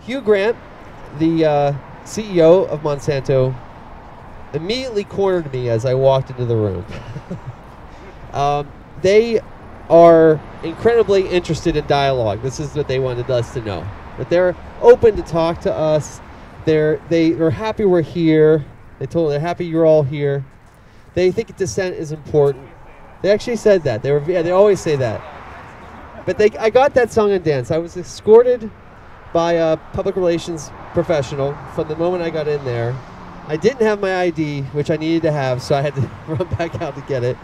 Hugh Grant, the CEO of Monsanto, immediately cornered me as I walked into the room. They are incredibly interested in dialogue. This is what they wanted us to know. But they're open to talk to us. They're happy we're here. They're happy you're all here. They think dissent is important. They actually said that. They always say that. But I got that song and dance. I was escorted by a public relations professional from the moment I got in there. I didn't have my ID, which I needed to have, so I had to run back out to get it.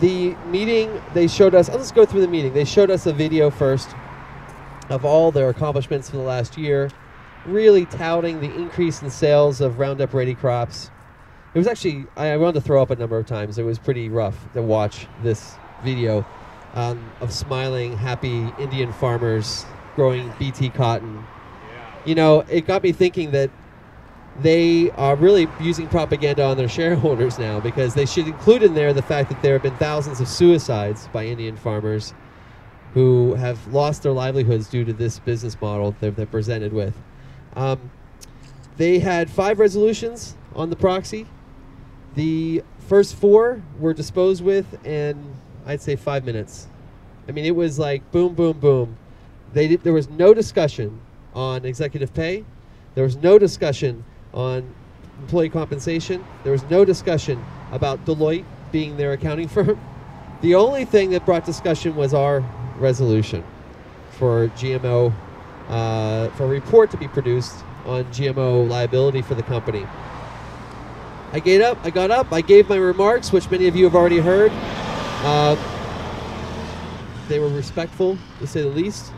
The meeting, they showed us, let's go through the meeting. They showed us a video first of all their accomplishments for the last year, really touting the increase in sales of Roundup Ready crops. It was actually, I wanted to throw up a number of times. It was pretty rough to watch this video of smiling, happy Indian farmers growing BT cotton. You know, it got me thinking that they are really using propaganda on their shareholders now, because they should include in there the fact that there have been thousands of suicides by Indian farmers who have lost their livelihoods due to this business model that they're presented with. They had 5 resolutions on the proxy. The first 4 were disposed with in, I'd say, 5 minutes. I mean, it was like boom, boom, boom. There was no discussion on executive pay. There was no discussion on employee compensation. There was no discussion about Deloitte being their accounting firm. The only thing that brought discussion was our resolution for GMO, for a report to be produced on GMO liability for the company. I got up, I gave my remarks, which many of you have already heard. They were respectful, to say the least.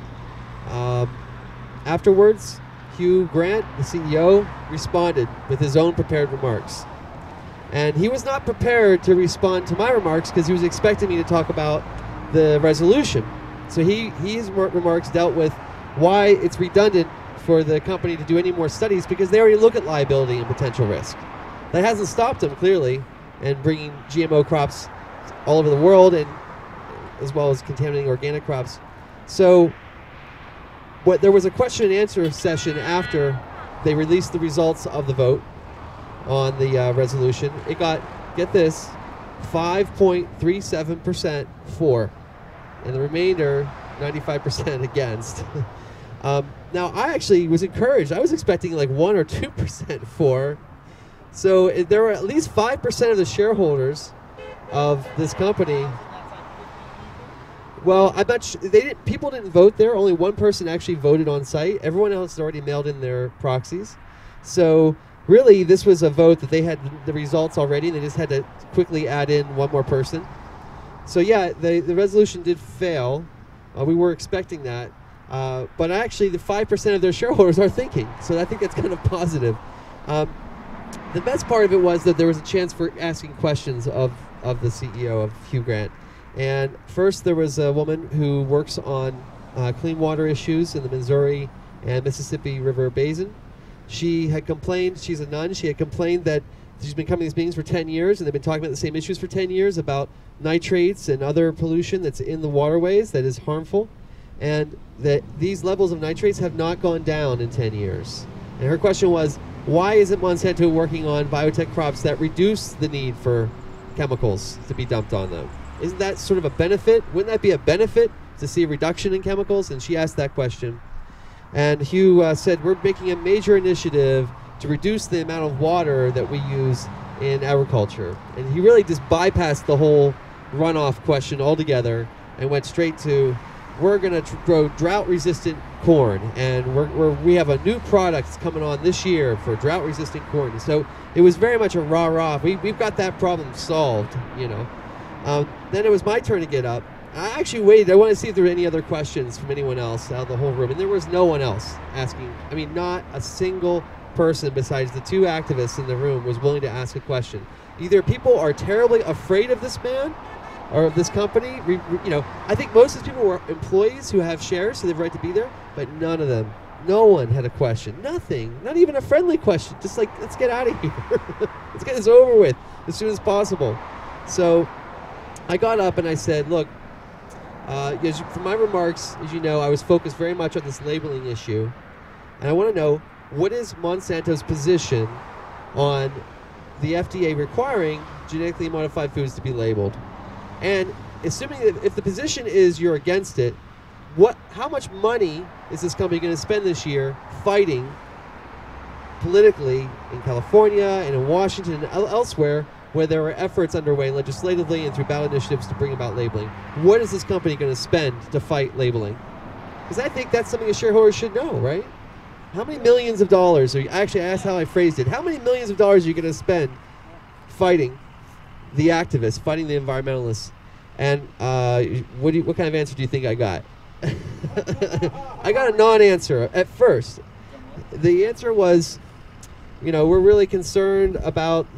Afterwards, Hugh Grant, the CEO, responded with his own prepared remarks. And he was not prepared to respond to my remarks because he was expecting me to talk about the resolution. So his remarks dealt with why it's redundant for the company to do any more studies, because they already look at liability and potential risk. That hasn't stopped them, clearly, in bringing GMO crops all over the world, and as well as contaminating organic crops. So there was a question and answer session after they released the results of the vote on the resolution. It got, get this, 5.37% for, and the remainder 95% against. Now, I actually was encouraged. I was expecting like 1 or 2% for. So there were at least 5% of the shareholders of this company. Well, I'm not sure. People didn't vote there. Only one person actually voted on site. Everyone else had already mailed in their proxies. So really, this was a vote that they had the results already. They just had to quickly add in one more person. So yeah, the resolution did fail. We were expecting that. But actually, the 5% of their shareholders are thinking. So I think that's kind of positive. The best part of it was that there was a chance for asking questions of the CEO, of Hugh Grant. And first, there was a woman who works on clean water issues in the Missouri and Mississippi River Basin. She had complained, she's a nun, she had complained that she's been coming to these meetings for 10 years, and they've been talking about the same issues for 10 years about nitrates and other pollution that's in the waterways that is harmful, and that these levels of nitrates have not gone down in 10 years. And her question was, why isn't Monsanto working on biotech crops that reduce the need for chemicals to be dumped on them? Isn't that sort of a benefit? Wouldn't that be a benefit to see a reduction in chemicals? And she asked that question. And Hugh said, we're making a major initiative to reduce the amount of water that we use in agriculture. And he really just bypassed the whole runoff question altogether and went straight to, we're going to grow drought-resistant corn, and we have a new product coming on this year for drought-resistant corn. And so it was very much a rah-rah. We've got that problem solved, you know. Then it was my turn to get up. I actually waited. I wanted to see if there were any other questions from anyone else out of the whole room, and there was no one else asking. I mean, not a single person besides the 2 activists in the room was willing to ask a question. Either people are terribly afraid of this man or of this company. You know, I think most of these people were employees who have shares, so they have a right to be there, but none of them, no one had a question. Nothing. Not even a friendly question. Just like, let's get out of here. Let's get this over with as soon as possible. So I got up and I said, look, From my remarks, as you know, I was focused very much on this labeling issue. And I want to know, what is Monsanto's position on the FDA requiring genetically modified foods to be labeled? And assuming that if the position is you're against it, how much money is this company going to spend this year fighting politically in California and in Washington and elsewhere, where there are efforts underway legislatively and through ballot initiatives to bring about labeling? What is this company going to spend to fight labeling? Because I think that's something a shareholder should know, right? How many millions of dollars actually, that's how I phrased it. How many millions of dollars are you going to spend fighting the activists, fighting the environmentalists? And what kind of answer do you think I got? I got a non-answer at first. The answer was, we're really concerned about,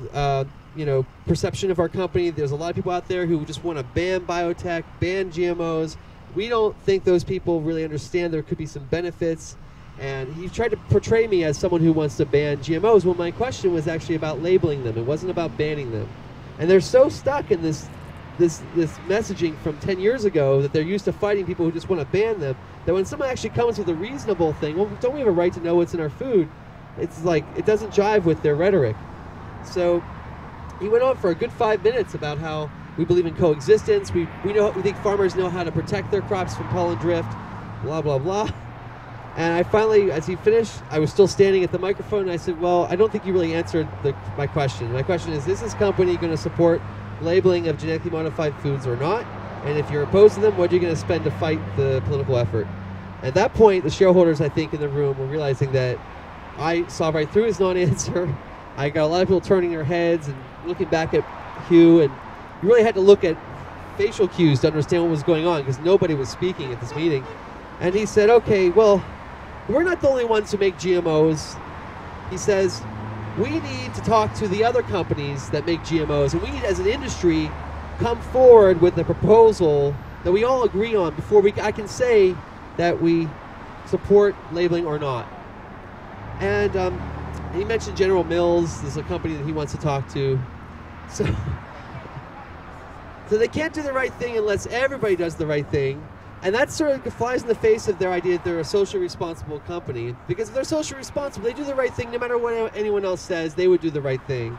perception of our company. There's a lot of people out there who just want to ban biotech, ban GMOs. We don't think those people really understand there could be some benefits. And he tried to portray me as someone who wants to ban GMOs. Well, my question was actually about labeling them. It wasn't about banning them. And they're so stuck in this messaging from 10 years ago that they're used to fighting people who just want to ban them, that when someone actually comes with a reasonable thing, well, don't we have a right to know what's in our food? It's like, it doesn't jive with their rhetoric. So he went on for a good 5 minutes about how we believe in coexistence. We think farmers know how to protect their crops from pollen drift, blah, blah, blah. And I finally, as he finished, I was still standing at the microphone, and I said, well, I don't think you really answered my question. My question is this company going to support labeling of genetically modified foods or not? And if you're opposed to them, what are you going to spend to fight the political effort? At that point, the shareholders, I think, in the room were realizing that I saw right through his non-answer. I got a lot of people turning their heads and looking back at Hugh, and you really had to look at facial cues to understand what was going on, because nobody was speaking at this meeting. And he said, okay, well, we're not the only ones who make GMOs. He says, we need to talk to the other companies that make GMOs, and we need, as an industry, come forward with a proposal that we all agree on before I can say that we support labeling or not. And he mentioned General Mills. There's a company that he wants to talk to. So they can't do the right thing unless everybody does the right thing. And that sort of flies in the face of their idea that they're a socially responsible company. Because if they're socially responsible, they do the right thing no matter what anyone else says, they would do the right thing.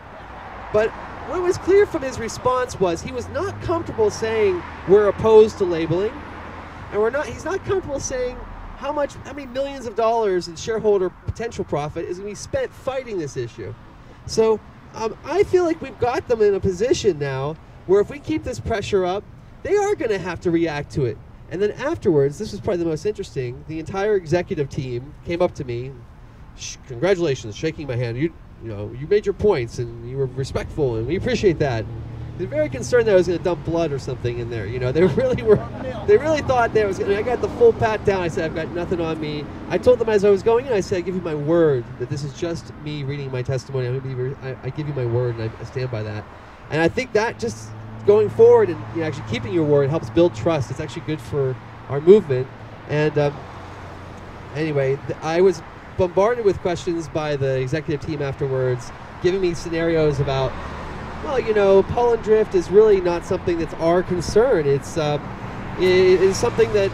But what was clear from his response was he was not comfortable saying we're opposed to labeling. And he's not comfortable saying how many millions of dollars in shareholder potential profit is going to be spent fighting this issue. So I feel like we've got them in a position now where if we keep this pressure up, they are going to have to react to it. And then afterwards, this was probably the most interesting, the entire executive team came up to me, congratulations, shaking my hand, you made your points and you were respectful and we appreciate that. They're very concerned that I was going to dump blood or something in there. They really thought that I was going to, I got the full pat down. I said, I've got nothing on me. I told them as I was going in, I said, I give you my word that this is just me reading my testimony. I give you my word and I stand by that. And I think that just going forward and actually keeping your word helps build trust. It's actually good for our movement. And anyway, I was bombarded with questions by the executive team afterwards, giving me scenarios about, well, pollen drift is really not something that's our concern. It is something that,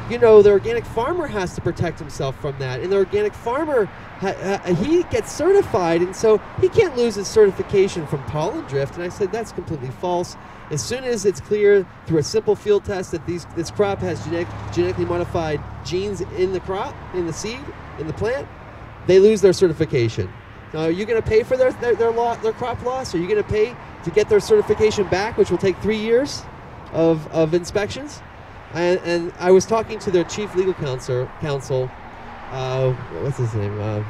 the organic farmer has to protect himself from that. And the organic farmer, he gets certified, and so he can't lose his certification from pollen drift. And I said, that's completely false. As soon as it's clear through a simple field test that this crop has genetically modified genes in the crop, in the seed, in the plant, they lose their certification. Now, are you going to pay for their crop loss? Are you going to pay to get their certification back, which will take 3 years of inspections? And I was talking to their chief legal counsel. What's his name?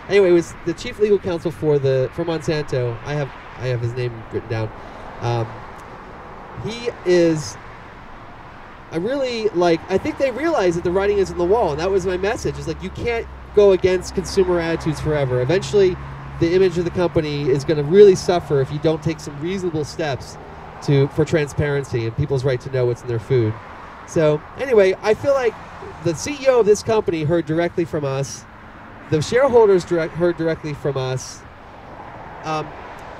Anyway, it was the chief legal counsel for Monsanto. I have his name written down. He is. I think they realize that the writing is on the wall, and that was my message. It's like, you can't go against consumer attitudes forever. Eventually, the image of the company is going to really suffer if you don't take some reasonable steps for transparency and people's right to know what's in their food. So anyway, I feel like the CEO of this company heard directly from us. The shareholders heard directly from us.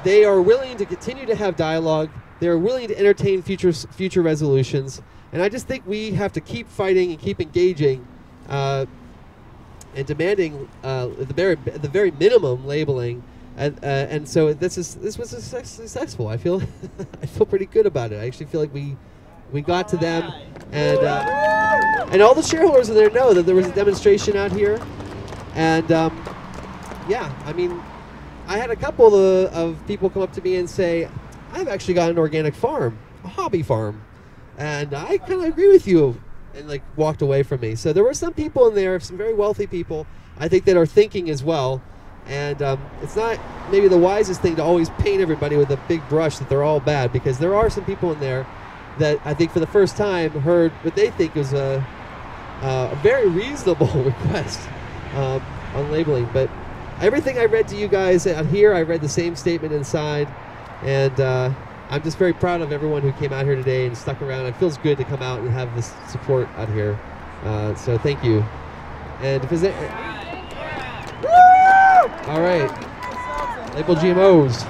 They are willing to continue to have dialogue. They're willing to entertain future resolutions. And I just think we have to keep fighting and keep engaging and demanding at the very minimum labeling. And so this was successful. I feel I feel pretty good about it. I actually feel like we got to them, and all the shareholders in there know that there was a demonstration out here. And yeah, I mean, I had a couple of people come up to me and say, I've actually got an organic farm, a hobby farm, and I kind of agree with you, and like walked away from me. So there were some people in there, some very wealthy people, I think, that are thinking as well. And it's not maybe the wisest thing to always paint everybody with a big brush that they're all bad, because there are some people in there that I think for the first time heard what they think is a very reasonable request on labeling. But everything I read to you guys out here, I read the same statement inside. And I'm just very proud of everyone who came out here today and stuck around. It feels good to come out and have this support out here. So thank you. And if there's all right, label GMOs.